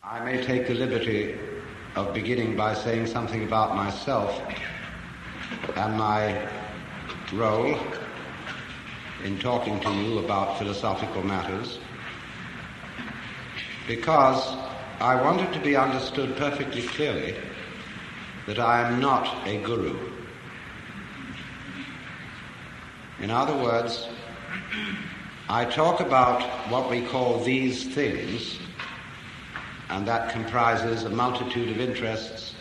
I may take the liberty of beginning by saying something about myself and my role in talking to you about philosophical matters, because I want it to be understood perfectly clearly that I am not a guru. In other words, I talk about what we call these things, and that comprises a multitude of interests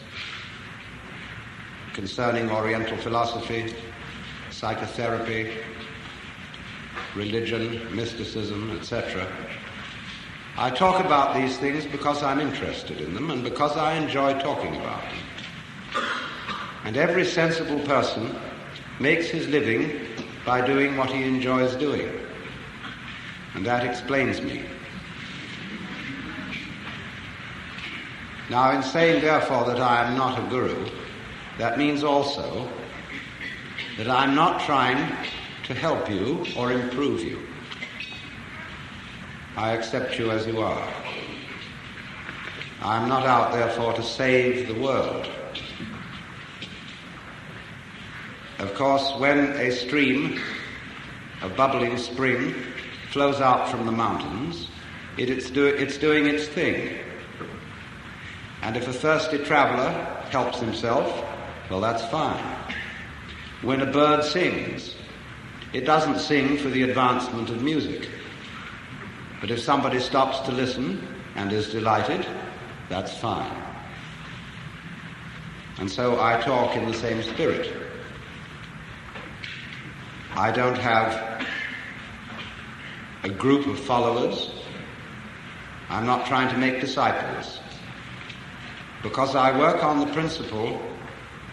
concerning Oriental philosophy, psychotherapy, religion, mysticism, etc. I talk about these things because I'm interested in them and because I enjoy talking about them. And every sensible person makes his living by doing what he enjoys doing. And that explains me. Now, in saying, therefore, that I am not a guru, that means also that I'm not trying to help you or improve you. I accept you as you are. I'm not out, therefore, to save the world. Of course, when a stream, a bubbling spring, flows out from the mountains, it's doing its thing. And if a thirsty traveler helps himself, well, that's fine. When a bird sings, it doesn't sing for the advancement of music. But if somebody stops to listen and is delighted, that's fine. And so I talk in the same spirit. I don't have a group of followers. I'm not trying to make disciples, because I work on the principle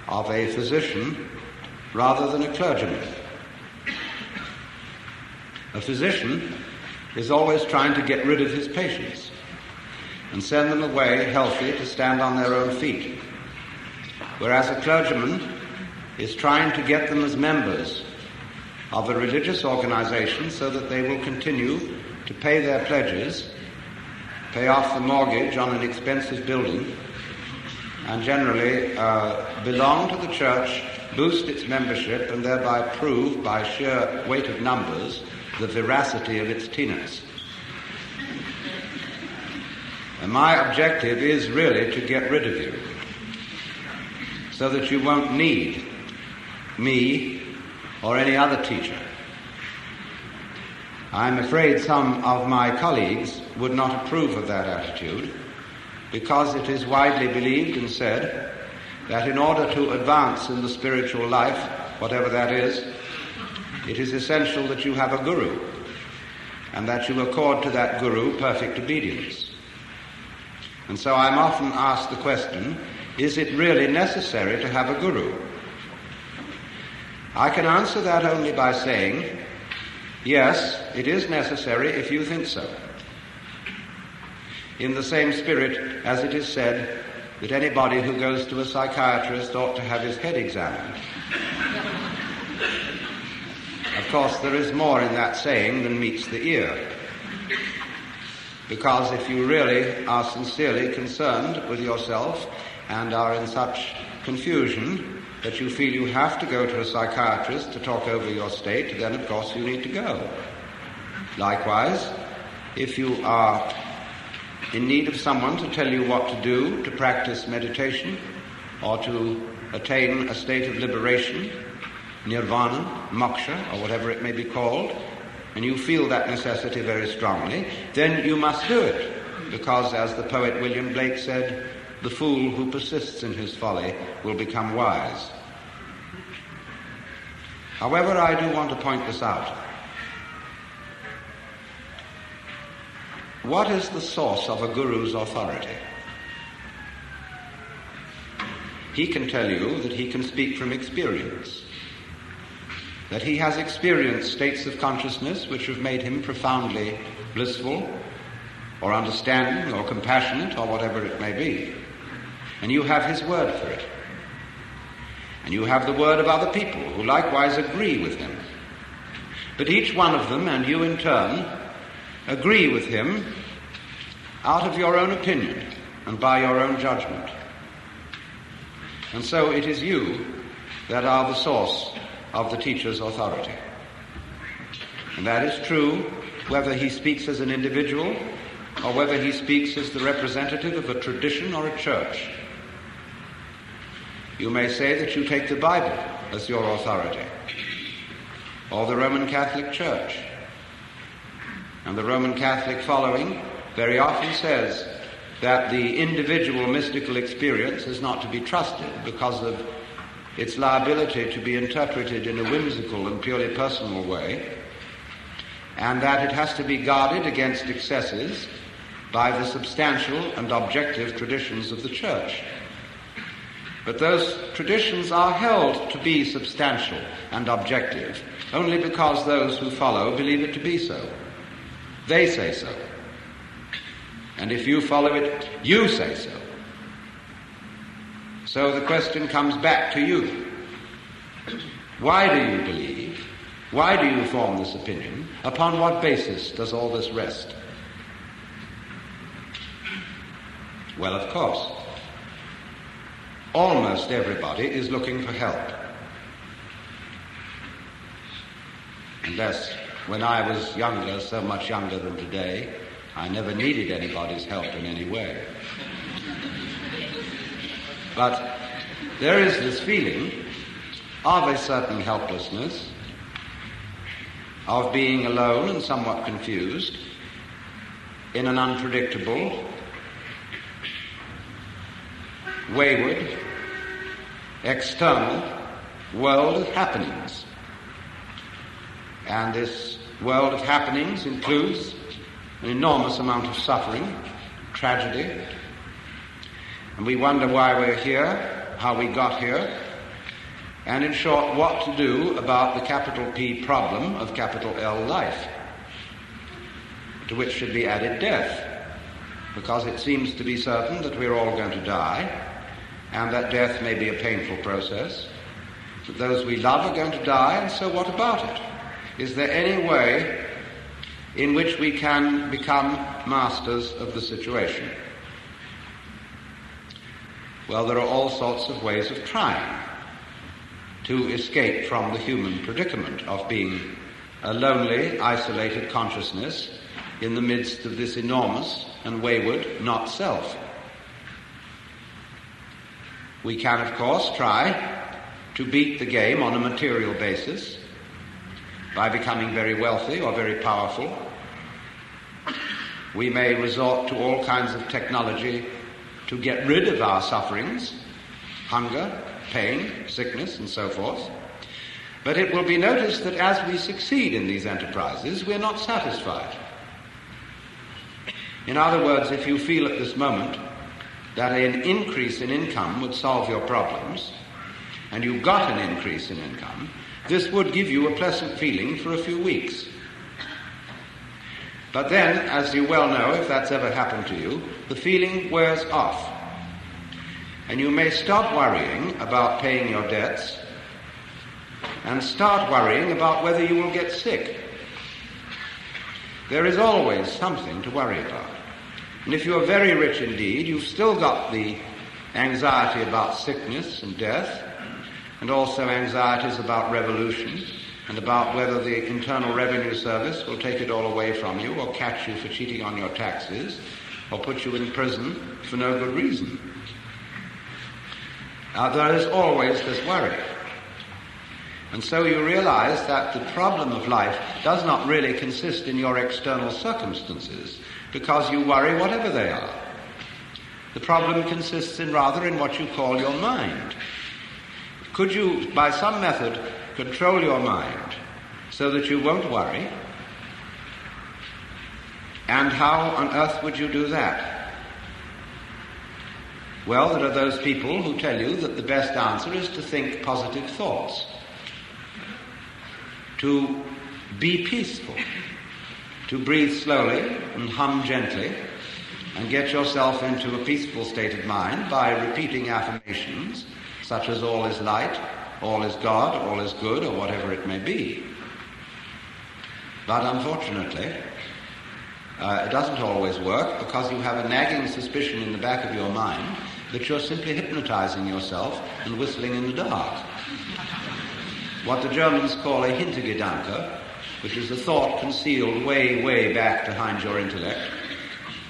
of a physician rather than a clergyman. A physician is always trying to get rid of his patients and send them away healthy to stand on their own feet, whereas a clergyman is trying to get them as members of a religious organization so that they will continue to pay their pledges, pay off the mortgage on an expensive building, and generally belong to the church, boost its membership, and thereby prove by sheer weight of numbers the veracity of its tenets. And my objective is really to get rid of you, so that you won't need me or any other teacher. I'm afraid some of my colleagues would not approve of that attitude, because it is widely believed and said that in order to advance in the spiritual life, whatever that is, it is essential that you have a guru, and that you accord to that guru perfect obedience. And so I'm often asked the question, is it really necessary to have a guru? I can answer that only by saying, yes, it is necessary if you think so. In the same spirit as it is said that anybody who goes to a psychiatrist ought to have his head examined. Of course, there is more in that saying than meets the ear. Because if you really are sincerely concerned with yourself and are in such confusion that you feel you have to go to a psychiatrist to talk over your state, then of course you need to go. Likewise, if you are in need of someone to tell you what to do to practice meditation or to attain a state of liberation, nirvana, moksha, or whatever it may be called, and you feel that necessity very strongly, then you must do it, because as the poet William Blake said, the fool who persists in his folly will become wise. However, I do want to point this out. What is the source of a guru's authority? He can tell you that he can speak from experience, that he has experienced states of consciousness which have made him profoundly blissful, or understanding, or compassionate, or whatever it may be. And you have his word for it. And you have the word of other people who likewise agree with him. But each one of them, and you in turn, agree with him out of your own opinion. and by your own judgment. And so it is you that are the source of the teacher's authority. And that is true whether he speaks as an individual or whether he speaks as the representative of a tradition or a church. You may say that you take the Bible as your authority, or the Roman Catholic Church. And the Roman Catholic following very often says that the individual mystical experience is not to be trusted because of its liability to be interpreted in a whimsical and purely personal way, and that it has to be guarded against excesses by the substantial and objective traditions of the Church. But those traditions are held to be substantial and objective only because those who follow believe it to be so. They say so. And if you follow it, you say so. So the question comes back to you. Why do you believe? Why do you form this opinion? Upon what basis does all this rest? Well, of course, almost everybody is looking for help. Unless, when I was younger, so much younger than today, I never needed anybody's help in any way. But there is this feeling of a certain helplessness, of being alone and somewhat confused in an unpredictable, wayward, external world of happenings. And this world of happenings includes an enormous amount of suffering, tragedy, and we wonder why we're here, how we got here, and in short, what to do about the capital P problem of capital L life, to which should be added death, because it seems to be certain that we're all going to die, and that death may be a painful process, that those we love are going to die, and so what about it? Is there any way in which we can become masters of the situation? Well, there are all sorts of ways of trying to escape from the human predicament of being a lonely, isolated consciousness in the midst of this enormous and wayward not-self. We can, of course, try to beat the game on a material basis by becoming very wealthy or very powerful. We may resort to all kinds of technology to get rid of our sufferings, hunger, pain, sickness, and so forth. But it will be noticed that as we succeed in these enterprises, we're not satisfied. In other words, if you feel at this moment that an increase in income would solve your problems, and you got an increase in income, this would give you a pleasant feeling for a few weeks. But then, as you well know, if that's ever happened to you, the feeling wears off. And you may stop worrying about paying your debts and start worrying about whether you will get sick. There is always something to worry about. And if you're very rich indeed, you've still got the anxiety about sickness and death, and also anxieties about revolution, and about whether the Internal Revenue Service will take it all away from you, or catch you for cheating on your taxes, or put you in prison for no good reason. There is always this worry. And so you realize that the problem of life does not really consist in your external circumstances, because you worry whatever they are. The problem consists in rather in what you call your mind. Could you, by some method, control your mind so that you won't worry? And how on earth would you do that? Well, there are those people who tell you that the best answer is to think positive thoughts, to be peaceful, to breathe slowly and hum gently, and get yourself into a peaceful state of mind by repeating affirmations such as all is light, all is God, all is good, or whatever it may be. But unfortunately, It doesn't always work because you have a nagging suspicion in the back of your mind that you're simply hypnotizing yourself and whistling in the dark. What the Germans call a Hintergedanke, which is a thought concealed way, way back behind your intellect,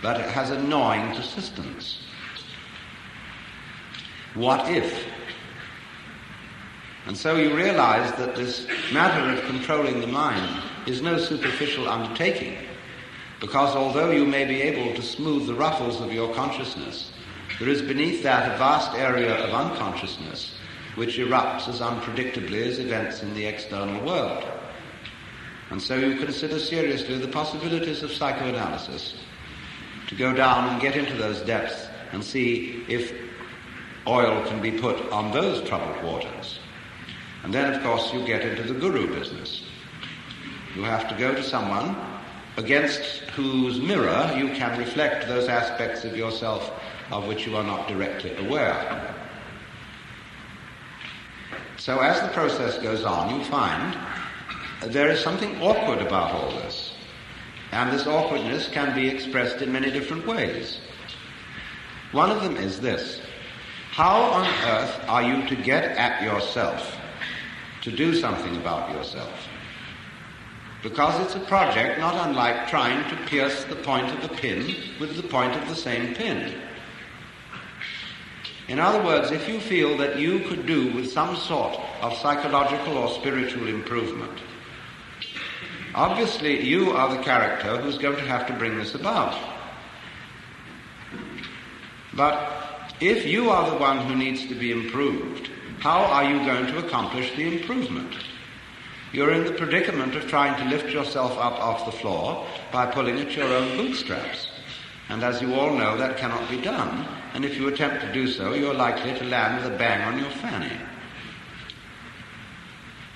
but it has a gnawing persistence. What if? And so you realize that this matter of controlling the mind is no superficial undertaking, because although you may be able to smooth the ruffles of your consciousness, there is beneath that a vast area of unconsciousness which erupts as unpredictably as events in the external world. And so you consider seriously the possibilities of psychoanalysis, to go down and get into those depths and see if oil can be put on those troubled waters. And then, of course, you get into the guru business. You have to go to someone against whose mirror you can reflect those aspects of yourself of which you are not directly aware. So as the process goes on, you find there is something awkward about all this. And this awkwardness can be expressed in many different ways. One of them is this: how on earth are you to get at yourself, to do something about yourself? Because it's a project not unlike trying to pierce the point of a pin with the point of the same pin. In other words, if you feel that you could do with some sort of psychological or spiritual improvement, obviously you are the character who's going to have to bring this about. But if you are the one who needs to be improved, how are you going to accomplish the improvement? You're in the predicament of trying to lift yourself up off the floor by pulling at your own bootstraps. And as you all know, that cannot be done. And if you attempt to do so, you're likely to land with a bang on your fanny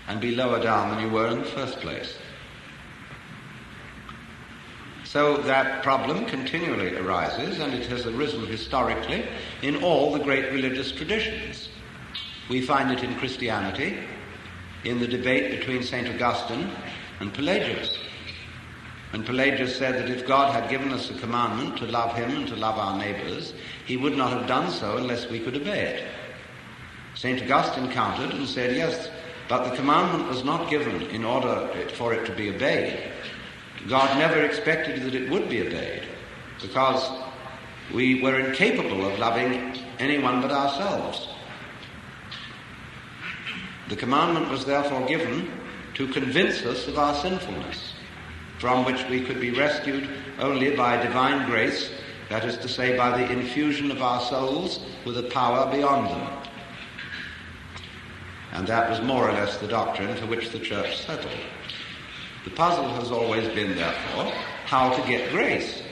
and be lower down than you were in the first place. So that problem continually arises, and it has arisen historically in all the great religious traditions. We find it in Christianity, in the debate between St. Augustine and Pelagius. And Pelagius said that if God had given us a commandment to love him and to love our neighbors, he would not have done so unless we could obey it. St. Augustine countered and said, yes, but the commandment was not given in order for it to be obeyed. God never expected that it would be obeyed, because we were incapable of loving anyone but ourselves. The commandment was therefore given to convince us of our sinfulness, from which we could be rescued only by divine grace, that is to say, by the infusion of our souls with a power beyond them. And that was more or less the doctrine for which the Church settled. The puzzle has always been, therefore, how to get grace.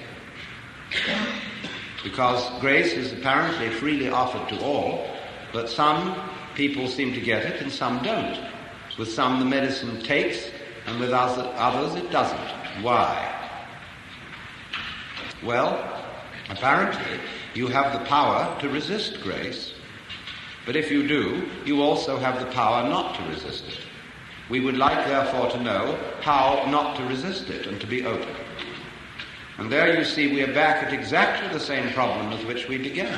Because grace is apparently freely offered to all, but some people seem to get it and some don't. With some the medicine takes, and with others it doesn't. Why? Well, apparently you have the power to resist grace, but if you do, you also have the power not to resist it. We would like, therefore, to know how not to resist it and to be open. And there you see we are back at exactly the same problem with which we began.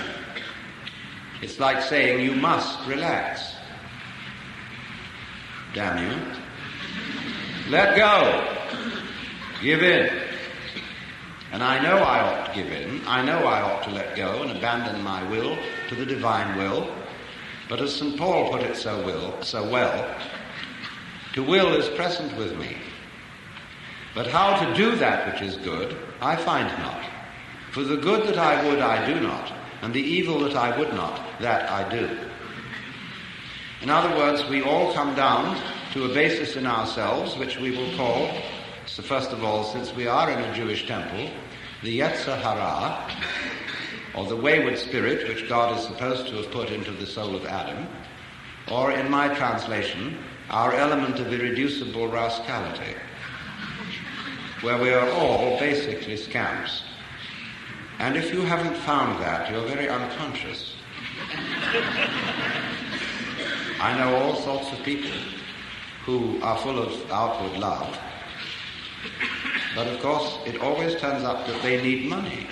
It's like saying you must relax. Damn you. Let go. Give in. And I know I ought to give in. I know I ought to let go and abandon my will to the divine will. But as St. Paul put it so well, to will is present with me. But how to do that which is good, I find not. For the good that I would, I do not. And the evil that I would not, that I do. In other words, we all come down to a basis in ourselves, which we will call, so first of all, since we are in a Jewish temple, the Yetzer Hara, or the wayward spirit which God is supposed to have put into the soul of Adam, or in my translation, our element of irreducible rascality, where we are all basically scamps. And if you haven't found that, you're very unconscious. I know all sorts of people who are full of outward love, But of course, it always turns up that they need money.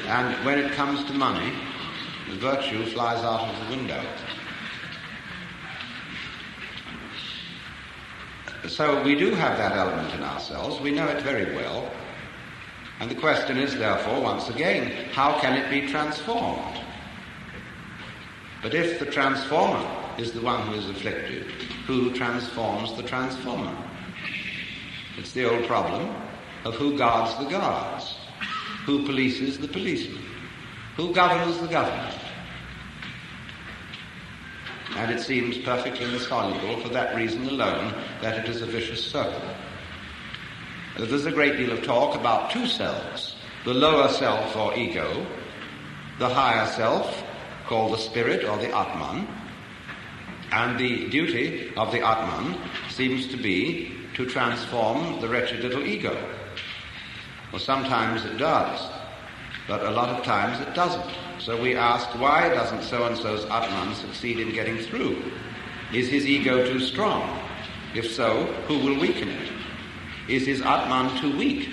And when it comes to money, the virtue flies out of the window. So we do have that element in ourselves. We know it very well. And the question is, therefore, once again, how can it be transformed? But if the transformer is the one who is afflicted, who transforms the transformer? It's the old problem of who guards the guards, who polices the policeman, who governs the government. And it seems perfectly insoluble for that reason alone, that it is a vicious circle. There's a great deal of talk about two selves, the lower self or ego, the higher self called the spirit or the Atman, and the duty of the Atman seems to be to transform the wretched little ego. Well, sometimes it does, but a lot of times it doesn't. So we ask, why doesn't so-and-so's Atman succeed in getting through? Is his ego too strong? If so, who will weaken it? Is his Atman too weak?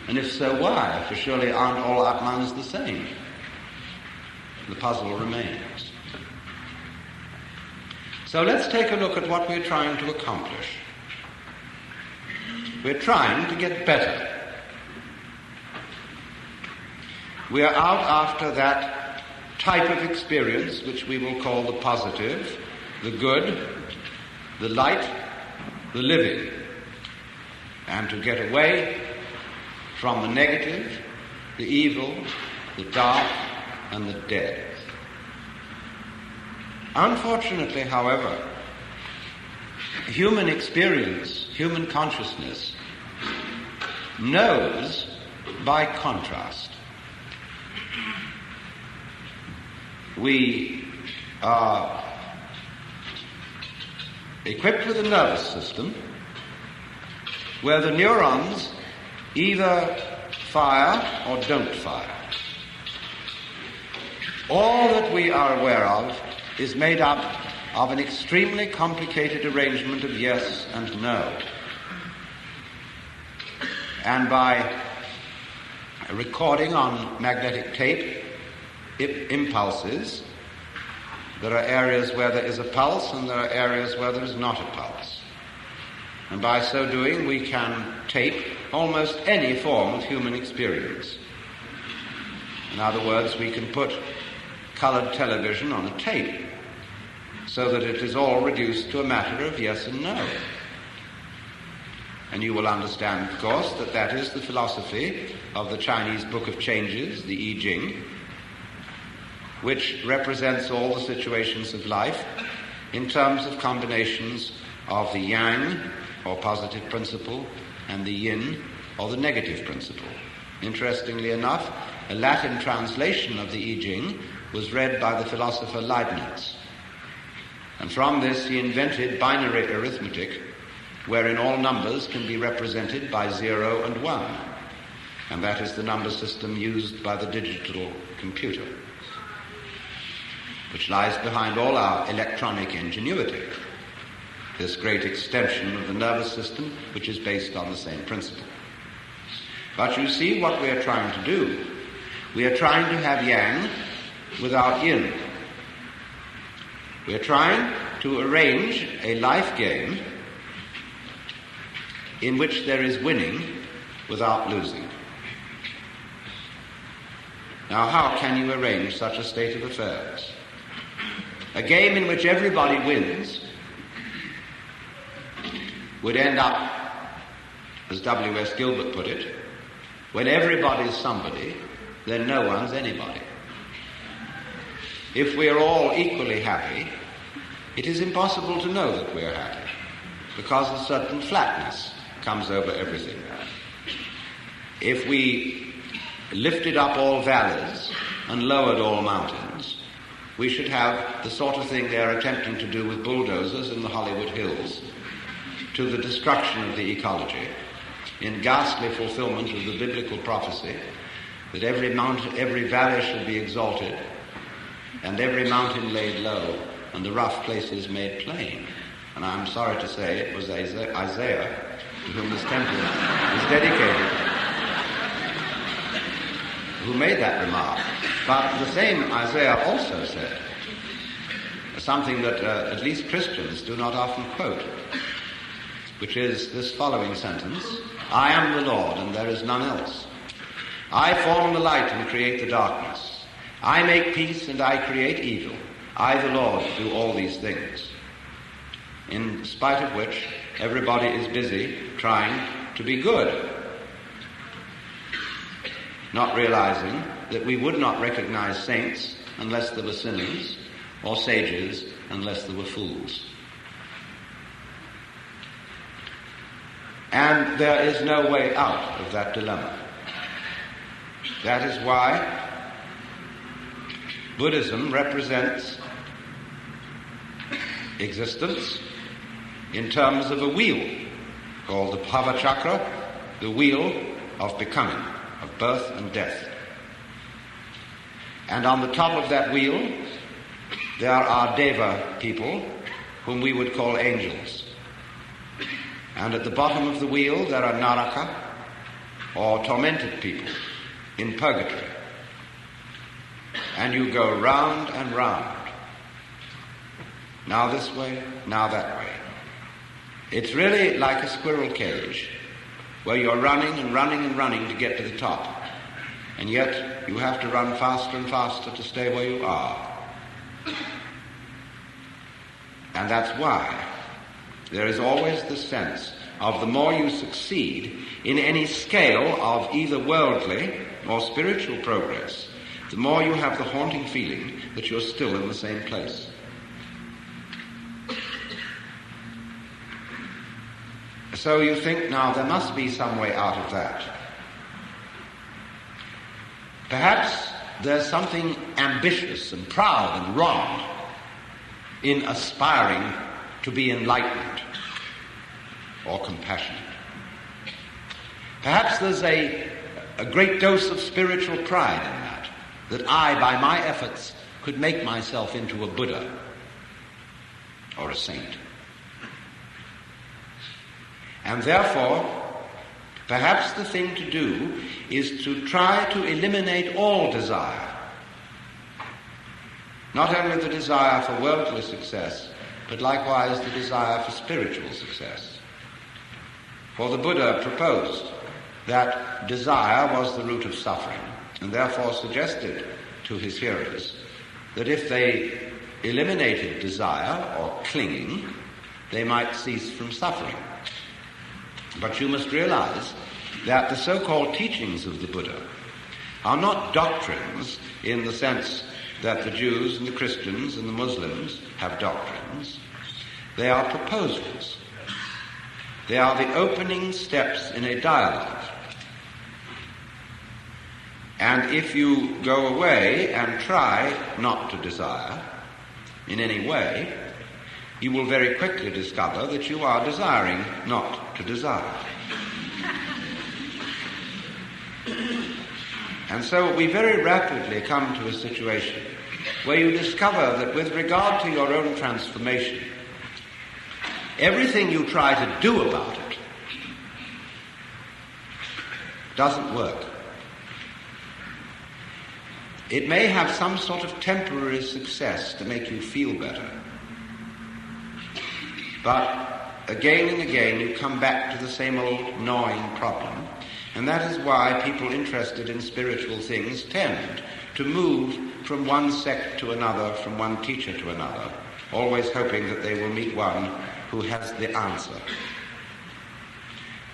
And if so, why? For surely aren't all Atmans the same? The puzzle remains. So let's take a look at what we're trying to accomplish. We're trying to get better. We are out after that type of experience which we will call the positive, the good, the light, the living, and to get away from the negative, the evil, the dark, and the dead. Unfortunately, however, human experience, human consciousness, knows by contrast. We are equipped with a nervous system where the neurons either fire or don't fire. All that we are aware of is made up of an extremely complicated arrangement of yes and no. And by recording on magnetic tape impulses, there are areas where there is a pulse and there are areas where there is not a pulse. And by so doing, we can tape almost any form of human experience. In other words, we can put colored television on a tape so that it is all reduced to a matter of yes and no. And you will understand, of course, that that is the philosophy of the Chinese Book of Changes, the I Ching, which represents all the situations of life in terms of combinations of the yang, or positive principle, and the yin, or the negative principle. Interestingly enough, a Latin translation of the I Ching was read by the philosopher Leibniz. And from this he invented binary arithmetic, wherein all numbers can be represented by 0 and 1. And that is the number system used by the digital computer, which lies behind all our electronic ingenuity, this great extension of the nervous system, which is based on the same principle. But you see what we are trying to do. We are trying to have yang without yin. We are trying to arrange a life game in which there is winning without losing. Now, how can you arrange such a state of affairs? A game in which everybody wins would end up, as W.S. Gilbert put it, when everybody's somebody, then no one's anybody. If we are all equally happy, it is impossible to know that we are happy, because a certain flatness comes over everything. If we lifted up all valleys and lowered all mountains, we should have the sort of thing they are attempting to do with bulldozers in the Hollywood Hills, to the destruction of the ecology, in ghastly fulfillment of the biblical prophecy that every mountain, every valley should be exalted, and every mountain laid low, and the rough places made plain. And I'm sorry to say it was Isaiah to whom this temple is dedicated, who made that remark. But the same Isaiah also said something that at least Christians do not often quote, which is this following sentence: I am the Lord, and there is none else. I form the light and create the darkness. I make peace and I create evil. I, the Lord, do all these things. In spite of which, everybody is busy trying to be good, not realizing that we would not recognize saints unless there were sinners, or sages unless there were fools. And there is no way out of that dilemma. That is why Buddhism represents existence in terms of a wheel called the Chakra, the wheel of becoming, of birth and death. And on the top of that wheel there are Deva people, whom we would call angels. And at the bottom of the wheel there are Naraka, or tormented people, in purgatory. And you go round and round. Now this way, now that way. It's really like a squirrel cage, where you're running and running and running to get to the top. And yet you have to run faster and faster to stay where you are. And that's why there is always the sense of the more you succeed in any scale of either worldly or spiritual progress, the more you have the haunting feeling that you're still in the same place. So you think, now there must be some way out of that. Perhaps there's something ambitious and proud and wrong in aspiring to be enlightened or compassionate. Perhaps there's a great dose of spiritual pride in that I, by my efforts, could make myself into a Buddha or a saint. And therefore, perhaps the thing to do is to try to eliminate all desire. Not only the desire for worldly success, but likewise the desire for spiritual success. For the Buddha proposed that desire was the root of suffering, and therefore suggested to his hearers that if they eliminated desire or clinging, they might cease from suffering. But you must realize that the so-called teachings of the Buddha are not doctrines in the sense that the Jews and the Christians and the Muslims have doctrines. They are proposals. They are the opening steps in a dialogue. And if you go away and try not to desire in any way, you will very quickly discover that you are desiring not to desire. And so we very rapidly come to a situation where you discover that with regard to your own transformation, everything you try to do about it doesn't work. It may have some sort of temporary success to make you feel better, but again and again you come back to the same old gnawing problem, and that is why people interested in spiritual things tend to move from one sect to another, from one teacher to another, always hoping that they will meet one who has the answer.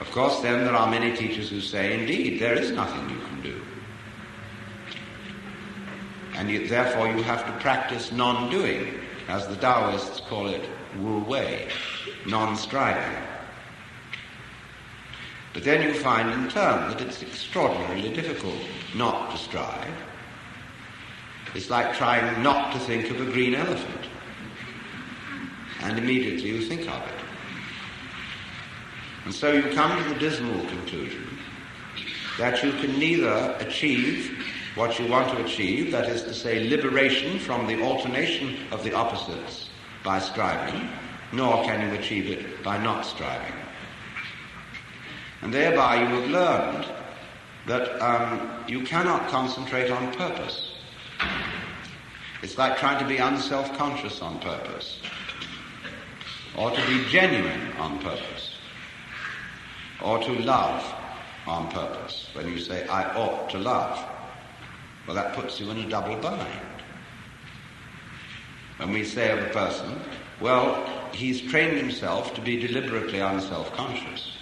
Of course, then there are many teachers who say, indeed, there is nothing you can do. And therefore you have to practice non-doing, as the Taoists call it, wu wei, non-striving. But then you find in turn that it's extraordinarily difficult not to strive. It's like trying not to think of a green elephant. And immediately you think of it. And so you come to the dismal conclusion that you can neither achieve what you want to achieve, that is to say, liberation from the alternation of the opposites by striving, nor can you achieve it by not striving. And thereby you have learned that you cannot concentrate on purpose. It's like trying to be unself-conscious on purpose, or to be genuine on purpose, or to love on purpose. When you say, I ought to love, well, that puts you in a double bind. When we say of a person, well, he's trained himself to be deliberately unself-conscious,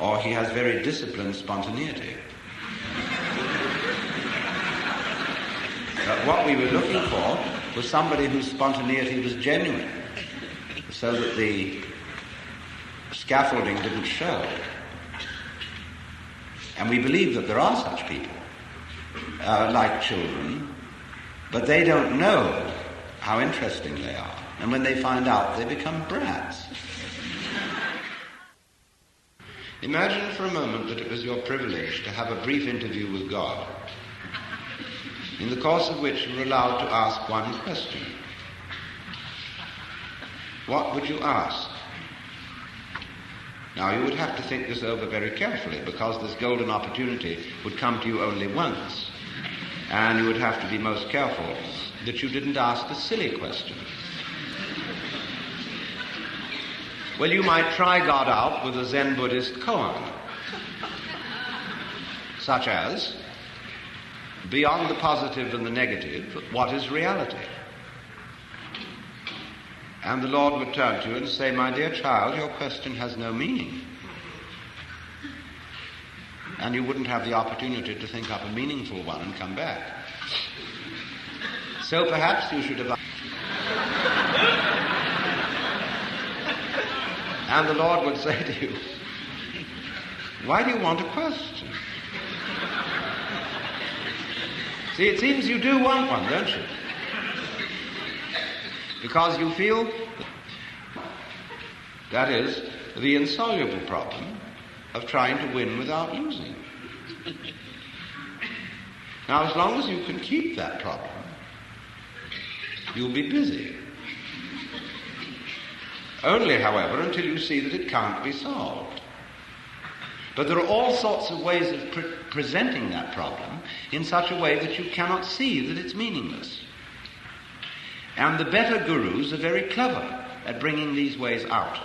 or he has very disciplined spontaneity. But what we were looking for was somebody whose spontaneity was genuine, so that the scaffolding didn't show. And we believe that there are such people, like children, but they don't know how interesting they are. And when they find out, they become brats. Imagine for a moment that it was your privilege to have a brief interview with God, in the course of which you were allowed to ask one question. What would you ask? Now, you would have to think this over very carefully, because this golden opportunity would come to you only once, and you would have to be most careful that you didn't ask a silly question. Well, you might try God out with a Zen Buddhist koan, such as, beyond the positive and the negative, what is reality? And the Lord would turn to you and say, my dear child, your question has no meaning. And you wouldn't have the opportunity to think up a meaningful one and come back. So perhaps you should have... And the Lord would say to you, why do you want a question? See, it seems you do want one, don't you? Because you feel that is the insoluble problem of trying to win without losing. Now, as long as you can keep that problem, you'll be busy. Only, however, until you see that it can't be solved. But there are all sorts of ways of presenting that problem in such a way that you cannot see that it's meaningless. And the better gurus are very clever at bringing these ways out.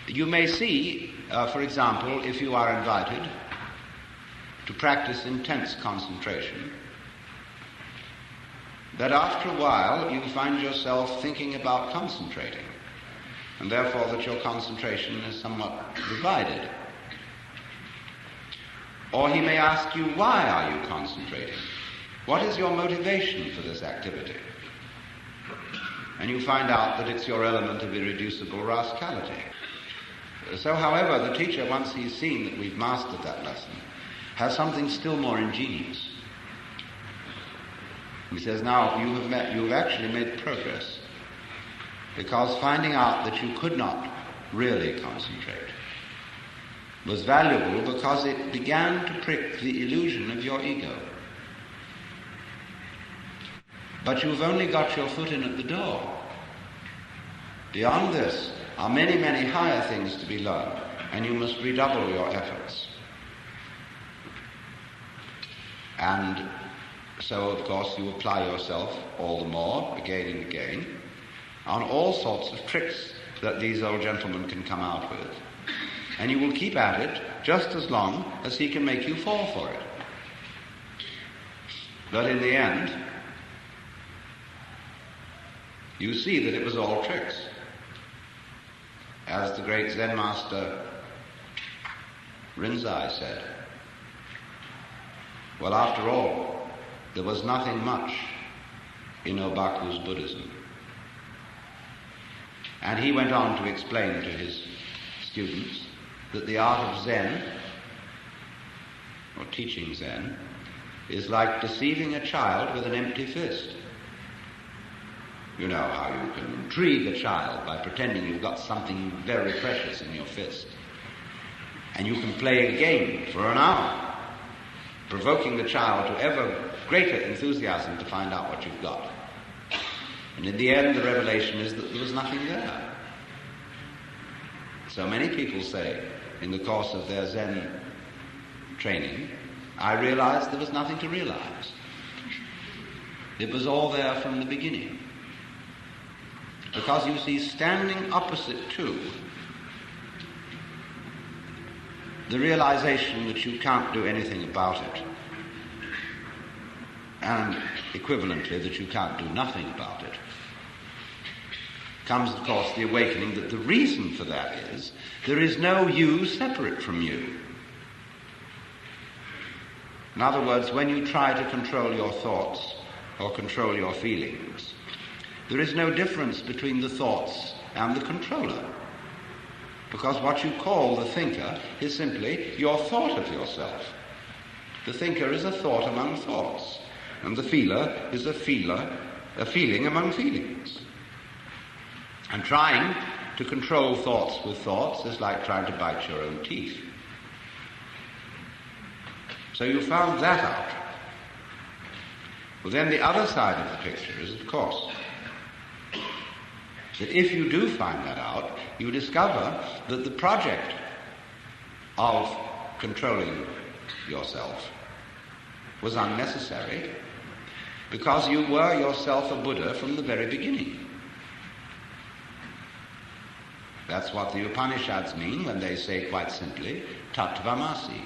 You may see, for example, if you are invited to practice intense concentration, that after a while you find yourself thinking about concentrating, and therefore that your concentration is somewhat divided. Or he may ask you, why are you concentrating? What is your motivation for this activity? And you find out that it's your element of irreducible rascality. So, however, the teacher, once he's seen that we've mastered that lesson, has something still more ingenious. He says, now, you've actually made progress, because finding out that you could not really concentrate was valuable because it began to prick the illusion of your ego. But you've only got your foot in at the door. Beyond this are many, many higher things to be learned, and you must redouble your efforts. And so, of course, you apply yourself all the more, again and again, on all sorts of tricks that these old gentlemen can come out with. And you will keep at it just as long as he can make you fall for it. But in the end, you see that it was all tricks. As the great Zen master Rinzai said, well, after all, there was nothing much in Obaku's Buddhism. And he went on to explain to his students that the art of Zen, or teaching Zen, is like deceiving a child with an empty fist. You know how you can intrigue a child by pretending you've got something very precious in your fist. And you can play a game for an hour, provoking the child to ever greater enthusiasm to find out what you've got. And in the end, the revelation is that there was nothing there. So many people say, in the course of their Zen training, I realized there was nothing to realize. It was all there from the beginning. Because you see, standing opposite to the realization that you can't do anything about it, and equivalently that you can't do nothing about it, comes, of course, the awakening that the reason for that is there is no you separate from you. In other words, when you try to control your thoughts or control your feelings, there is no difference between the thoughts and the controller. Because what you call the thinker is simply your thought of yourself. The thinker is a thought among thoughts, and the feeler is a feeling among feelings. And trying to control thoughts with thoughts is like trying to bite your own teeth. So you found that out. Well, then the other side of the picture is, of course, that if you do find that out, you discover that the project of controlling yourself was unnecessary, because you were yourself a Buddha from the very beginning. That's what the Upanishads mean when they say quite simply, Tattvamasi.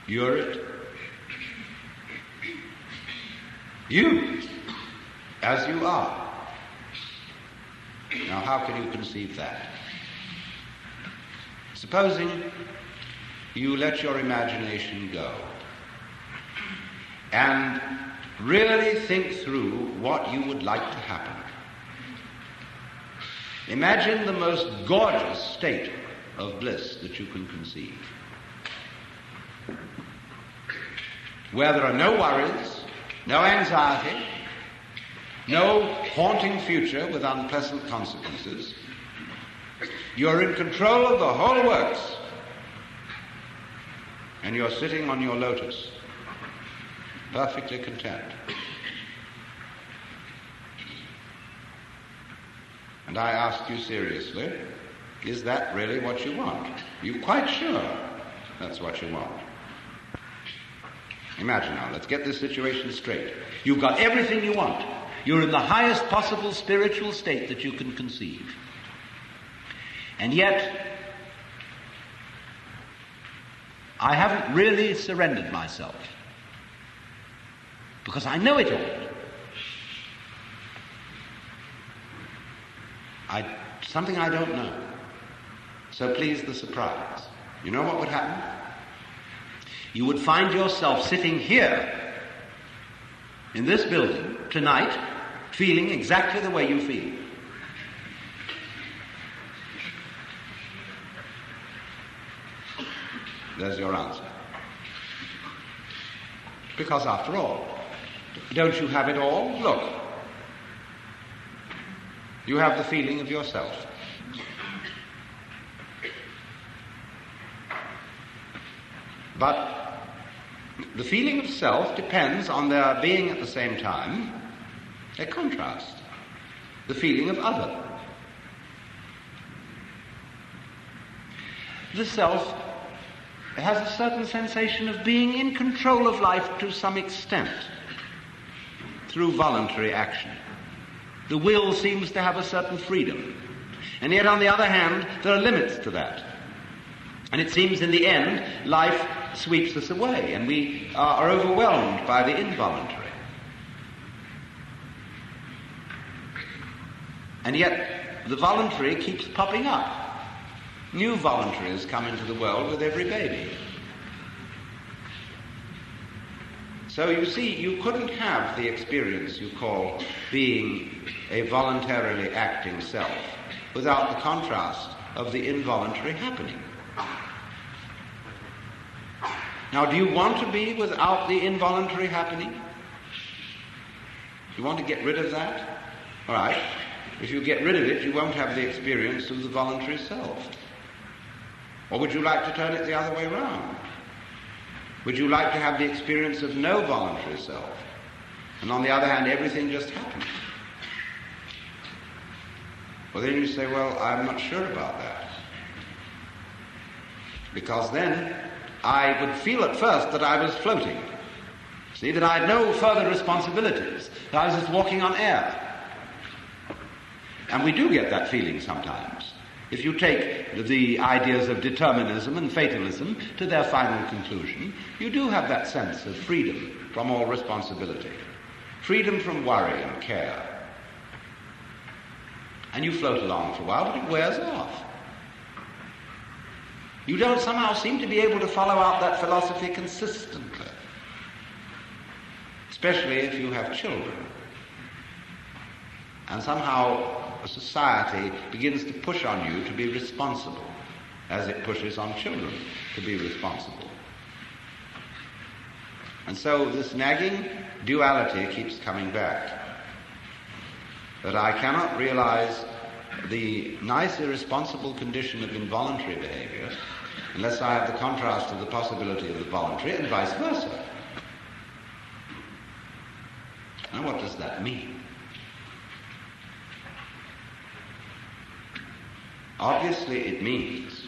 You're it. You, as you are. Now, how can you conceive that? Supposing you let your imagination go and really think through what you would like to happen. Imagine the most gorgeous state of bliss that you can conceive, where there are no worries, no anxiety, no haunting future with unpleasant consequences. You're in control of the whole works, and you're sitting on your lotus, perfectly content. And I ask you seriously, is that really what you want? Are you quite sure that's what you want? Imagine now, let's get this situation straight. You've got everything you want. You're in the highest possible spiritual state that you can conceive. And yet, I haven't really surrendered myself, because I know it all. Something I don't know. So please, the surprise. You know what would happen? You would find yourself sitting here in this building tonight, feeling exactly the way you feel. There's your answer. Because after all, don't you have it all? Look. You have the feeling of yourself. But the feeling of self depends on there being at the same time a contrast, the feeling of other. The self has a certain sensation of being in control of life to some extent through voluntary action. The will seems to have a certain freedom. And yet, on the other hand, there are limits to that. And it seems in the end, life sweeps us away, and we are overwhelmed by the involuntary. And yet, the voluntary keeps popping up. New voluntaries come into the world with every baby. So you see, you couldn't have the experience you call being a voluntarily acting self without the contrast of the involuntary happening. Now, do you want to be without the involuntary happening? You want to get rid of that? All right. If you get rid of it, you won't have the experience of the voluntary self. Or would you like to turn it the other way around? Would you like to have the experience of no voluntary self? And on the other hand, everything just happens. Well, then you say, well, I'm not sure about that. because then I would feel at first that I was floating. See, that I had no further responsibilities, that I was just walking on air. And we do get that feeling sometimes. If you take the ideas of determinism and fatalism to their final conclusion, you do have that sense of freedom from all responsibility, freedom from worry and care. And you float along for a while, but it wears off. You don't somehow seem to be able to follow out that philosophy consistently, especially if you have children. And somehow a society begins to push on you to be responsible, as it pushes on children to be responsible. And so this nagging duality keeps coming back. That I cannot realize the nice irresponsible condition of involuntary behavior unless I have the contrast of the possibility of the voluntary, and vice versa. Now what does that mean? Obviously it means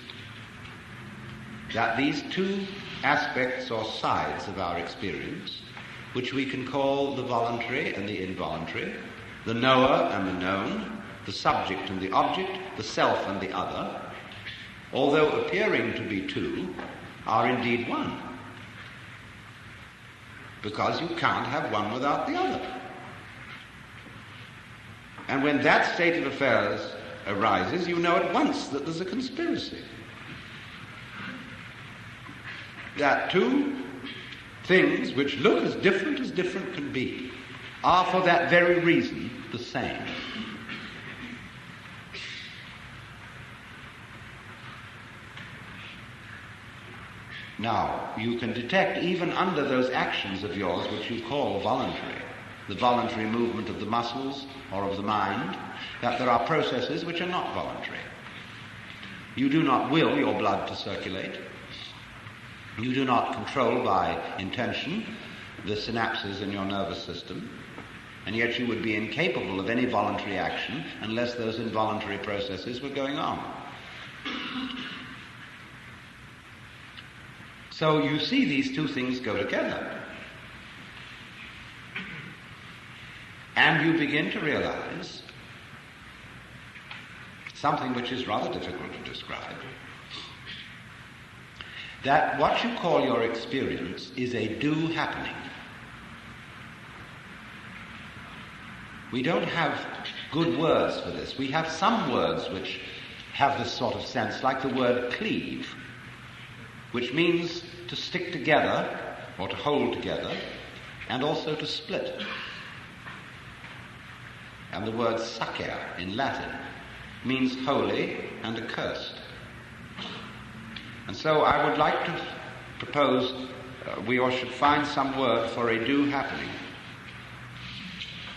that these two aspects or sides of our experience, which we can call the voluntary and the involuntary, the knower and the known, the subject and the object, the self and the other, although appearing to be two, are indeed one. Because you can't have one without the other. And when that state of affairs arises, you know at once that there's a conspiracy. That two things which look as different can be are for that very reason the same. Now, you can detect even under those actions of yours which you call voluntary, the voluntary movement of the muscles or of the mind, that there are processes which are not voluntary. You do not will your blood to circulate. You do not control by intention the synapses in your nervous system, and yet you would be incapable of any voluntary action unless those involuntary processes were going on. So you see these two things go together. And you begin to realize something which is rather difficult to describe, that what you call your experience is a do happening. We don't have good words for this. We have some words which have this sort of sense, like the word cleave, which means to stick together or to hold together, and also to split. And the word sacer in Latin means holy and accursed. And so I would like to propose we all should find some word for a do happening,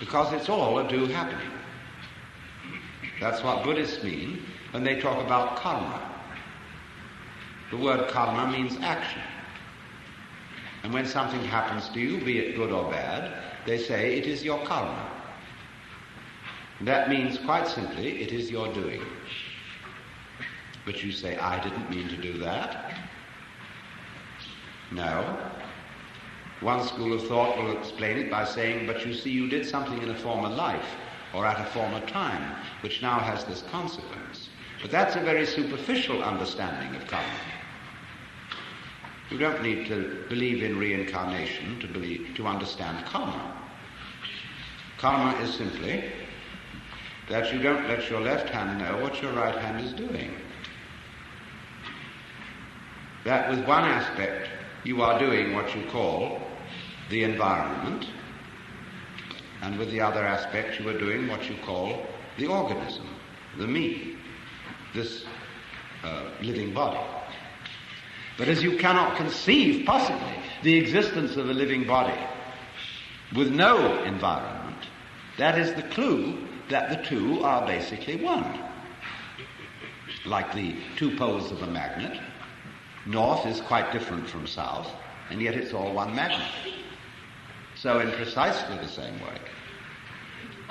because it's all a do happening. That's what Buddhists mean when they talk about karma. The word karma means action. And when something happens to you, be it good or bad, they say it is your karma. That means, quite simply, it is your doing. But you say, I didn't mean to do that. No. One school of thought will explain it by saying, but you see, you did something in a former life or at a former time, which now has this consequence. But that's a very superficial understanding of karma. You don't need to believe in reincarnation to understand karma. Karma is simply that you don't let your left hand know what your right hand is doing. That with one aspect you are doing what you call the environment, and with the other aspect you are doing what you call the organism, the me, this living body. But as you cannot conceive possibly the existence of a living body with no environment, that is the clue that the two are basically one. Like the two poles of a magnet, north is quite different from south, and yet it's all one magnet. So in precisely the same way,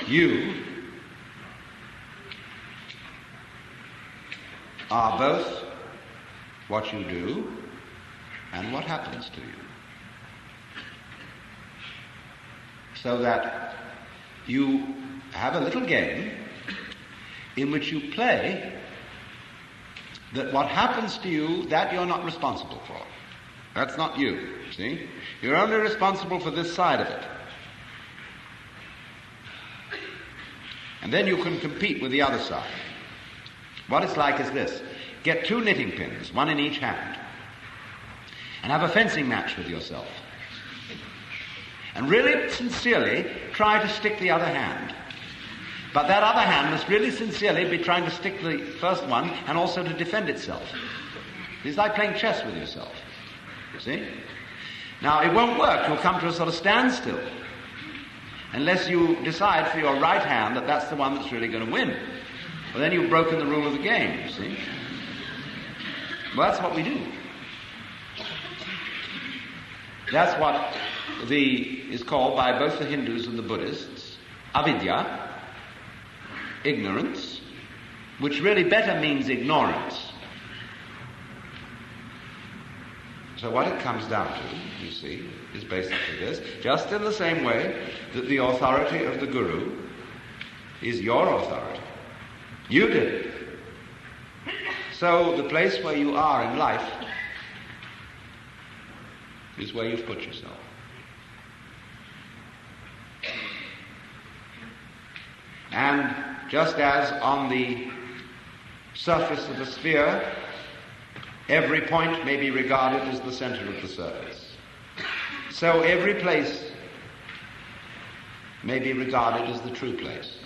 you are both what you do, and what happens to you. So that you have a little game in which you play that what happens to you, that you're not responsible for. That's not you, see? You're only responsible for this side of it. And then you can compete with the other side. What it's like is this. Get 2 knitting pins, 1 in each hand, and have a fencing match with yourself. And really sincerely try to stick the other hand. But that other hand must really sincerely be trying to stick the first one and also to defend itself. It's like playing chess with yourself. You see? Now, it won't work. You'll come to a sort of standstill unless you decide for your right hand that that's the one that's really going to win. Well, then you've broken the rule of the game, you see? Well, that's what we do. That's what is called by both the Hindus and the Buddhists avidya, ignorance, which really better means ignorance. So what it comes down to, you see, is basically this. Just in the same way that the authority of the Guru is your authority. You did it. So the place where you are in life is where you've put yourself. And just as on the surface of a sphere, every point may be regarded as the center of the surface, so every place may be regarded as the true place.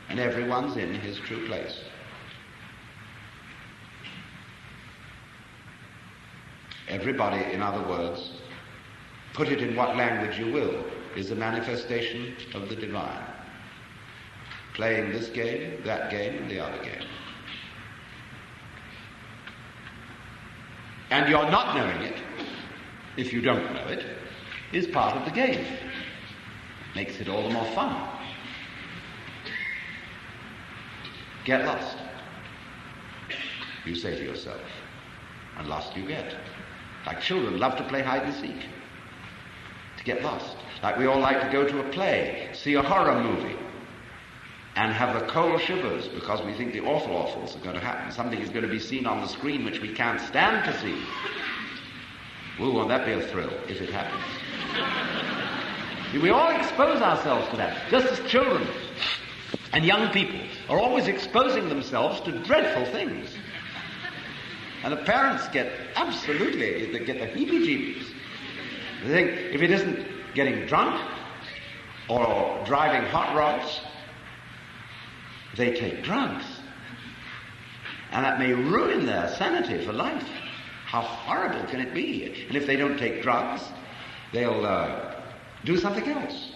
And everyone's in his true place. Everybody, in other words, put it in what language you will, is a manifestation of the divine. Playing this game, that game, and the other game. And your not knowing it, if you don't know it, is part of the game. Makes it all the more fun. Get lost, you say to yourself, and lost you get. Like children love to play hide and seek, to get lost. Like we all like to go to a play, see a horror movie, and have the cold shivers because we think the awfuls are going to happen. Something is going to be seen on the screen which we can't stand to see. Ooh, won't that be a thrill if it happens? We all expose ourselves to that, just as children and young people are always exposing themselves to dreadful things. And the parents get absolutely, they get the heebie-jeebies. They think if it isn't getting drunk or driving hot rods, they take drugs. And that may ruin their sanity for life. How horrible can it be? And if they don't take drugs, they'll do something else.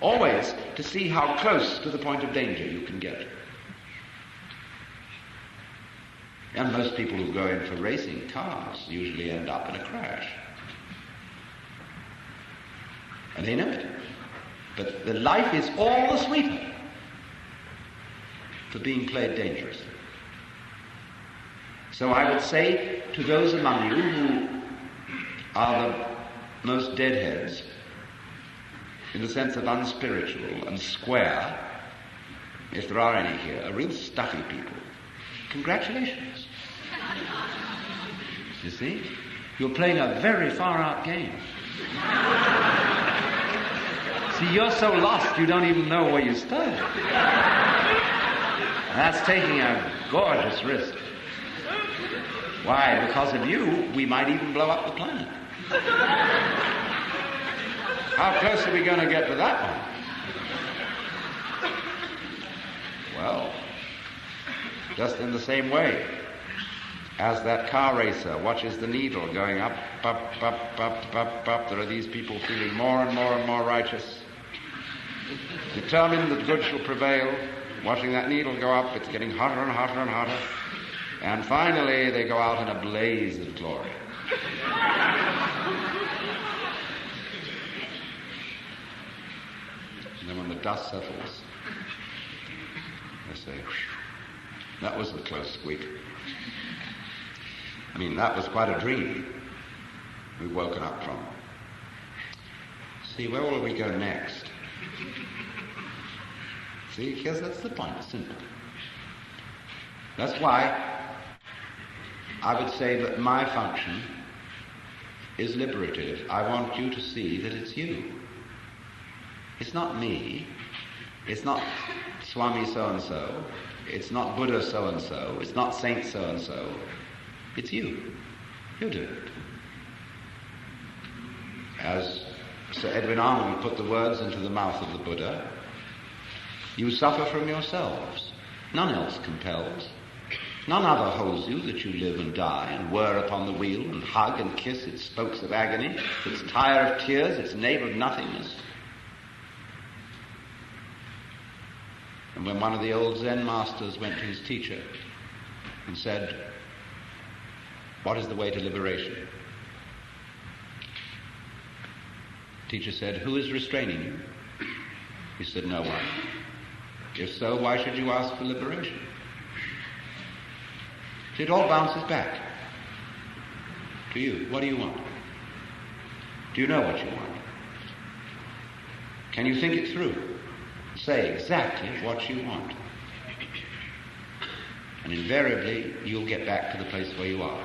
Always to see how close to the point of danger you can get. And most people who go in for racing cars usually end up in a crash. And they know it. But the life is all the sweeter for being played dangerously. So I would say to those among you who are the most deadheads, in the sense of unspiritual and square, if there are any here, real stuffy people, congratulations. You see? You're playing a very far-out game. See, you're so lost you don't even know where you started. That's taking a gorgeous risk. Why? Because of you, we might even blow up the planet. How close are we going to get to that one? Well, just in the same way as that car racer watches the needle going up, up, up, up, up, up. There are these people feeling more and more and more righteous, determined that good shall prevail, watching that needle go up. It's getting hotter and hotter and hotter. And finally they go out in a blaze of glory. And then when the dust settles, they say, that was the close squeak. I mean, that was quite a dream we've woken up from. See, where will we go next? See, because that's the point, it's simple. That's why I would say that my function is liberative. I want you to see that it's you. It's not me. It's not Swami so-and-so. It's not Buddha so-and-so. It's not Saint so-and-so. It's you. You do it. As Sir Edwin Arnold put the words into the mouth of the Buddha, you suffer from yourselves. None else compels. None other holds you that you live and die and whir upon the wheel and hug and kiss its spokes of agony, its tire of tears, its nave of nothingness. And when one of the old Zen masters went to his teacher and said, "What is the way to liberation?" The teacher said, "Who is restraining you?" He said, "No one." "If so, why should you ask for liberation?" It all bounces back to you. What do you want? Do you know what you want? Can you think it through? Say exactly what you want. And invariably, you'll get back to the place where you are.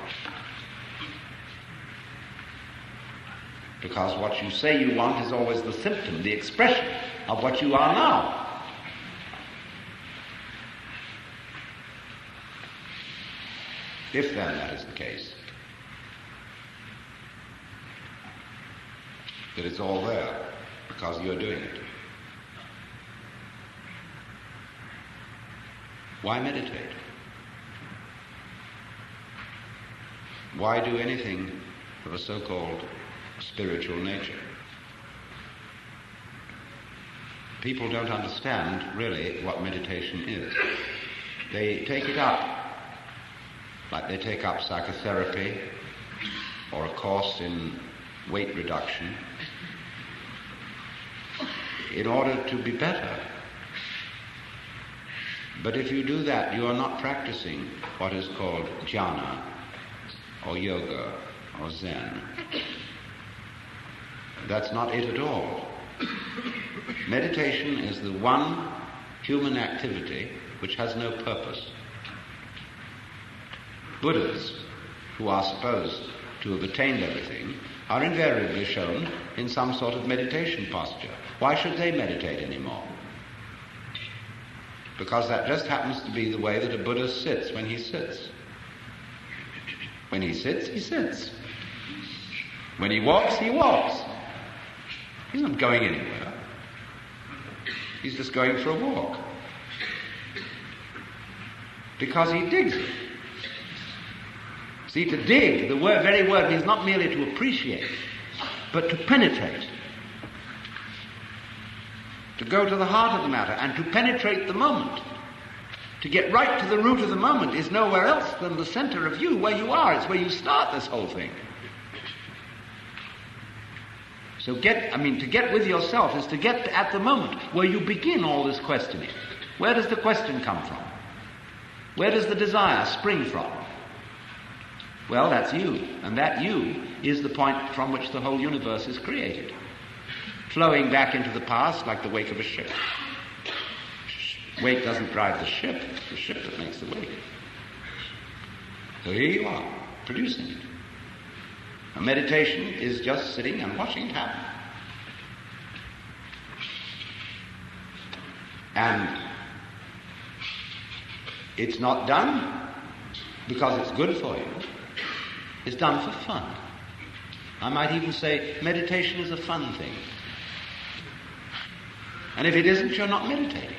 Because what you say you want is always the symptom, the expression of what you are now. If then that is the case, that it's all there because you're doing it, why meditate? Why do anything of a so-called spiritual nature? People don't understand really what meditation is. They take it up like they take up psychotherapy or a course in weight reduction in order to be better. But if you do that, you are not practicing what is called jhana or yoga or Zen. That's not it at all. Meditation is the one human activity which has no purpose. Buddhas, who are supposed to have attained everything, are invariably shown in some sort of meditation posture. Why should they meditate anymore? Because that just happens to be the way that a Buddha sits when he sits. When he sits, he sits. When he walks, he walks. He's not going anywhere. He's just going for a walk. Because he digs it. See, to dig, the very word means not merely to appreciate, but to penetrate. To go to the heart of the matter and to penetrate the moment. To get right to the root of the moment is nowhere else than the center of you, where you are. It's where you start this whole thing. So to get with yourself is to get at the moment where you begin all this questioning. Where does the question come from? Where does the desire spring from? Well, that's you, and that you is the point from which the whole universe is created, flowing back into the past like the wake of a ship. Wake doesn't drive the ship, it's the ship that makes the wake. So here you are, producing it. A meditation is just sitting and watching it happen. And it's not done because it's good for you. It's done for fun. I might even say meditation is a fun thing. And if it isn't, you're not meditating.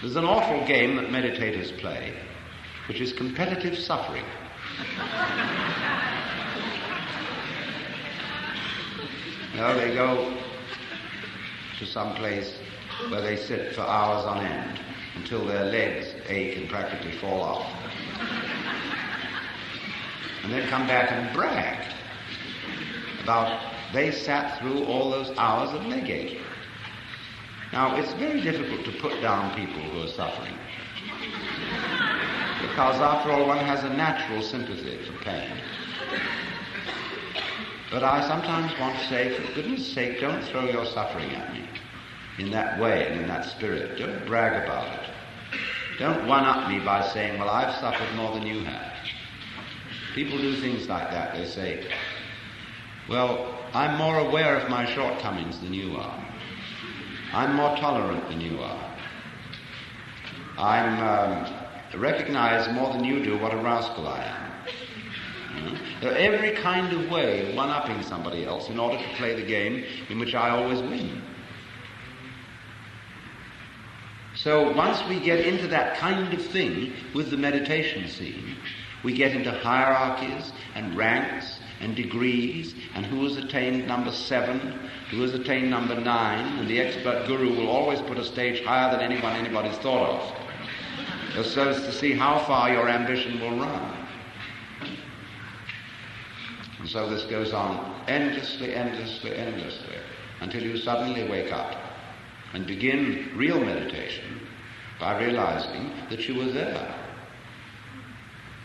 There's an awful game that meditators play, which is competitive suffering. They go to some place where they sit for hours on end until their legs ache and practically fall off. And then come back and brag about they sat through all those hours of leg aching. Now, it's very difficult to put down people who are suffering. because after all one has a natural sympathy for pain. But I sometimes want to say, for goodness sake, don't throw your suffering at me in that way and in that spirit. Don't brag about it. Don't one-up me by saying, well, I've suffered more than you have. People do things like that. They say, well, I'm more aware of my shortcomings than you are. I'm more tolerant than you are. I recognize more than you do what a rascal I am. There are every kind of way of one-upping somebody else in order to play the game in which I always win. So once we get into that kind of thing with the meditation scene, we get into hierarchies and ranks and degrees, and who has attained number 7, who has attained number 9, and the expert guru will always put a stage higher than anybody's thought of, so as to see how far your ambition will run. And so this goes on endlessly, until you suddenly wake up and begin real meditation by realizing that you were there.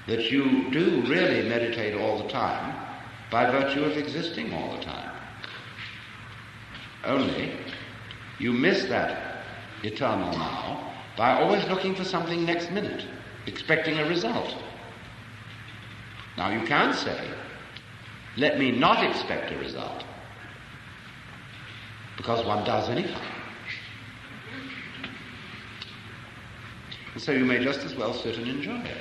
That you do really meditate all the time by virtue of existing all the time. Only you miss that eternal now by always looking for something next minute, expecting a result. Now you can say, let me not expect a result, because one does anyhow. And so you may just as well sit and enjoy it.